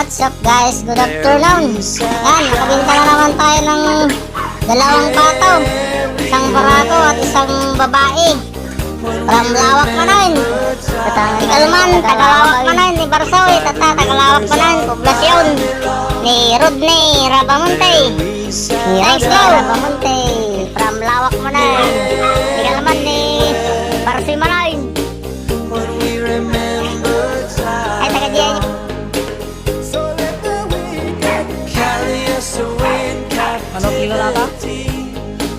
What's up guys? Good afternoon. Yan, nakabinta na naman tayo ng dalawang pataw. Isang barako at isang babae. From Lawak Manain. Tikalman, Tagalawak Manain ni Barsawi. Tagalawak Manain, poblasyon ni Rodney Rabamonte. Thanks bro, Rabamonte. From Lawak Manain. Tikalman ni Barsi Manain. Ay, taga-diyan. Ano kilo nata?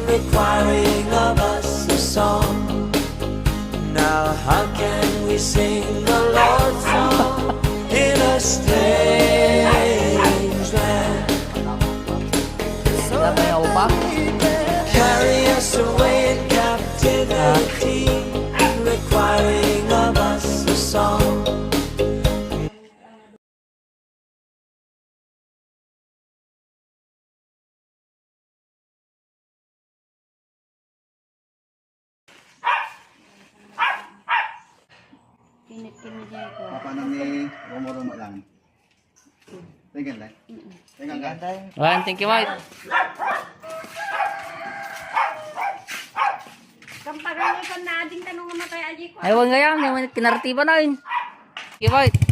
Requiring of us a song. Now how can we sing the Lord's song in a strange land? Sila ba yung upa? Carry us away in captivity, requiring of us a song. Paano ni Romo lang? Tingnan lang. Tingnan ka. One, thank you, Mike. Kampagan ko na ading tanong mo kay Aji ko. Ayaw nga yan, yung kinartiba na yun. Thank you, Mike.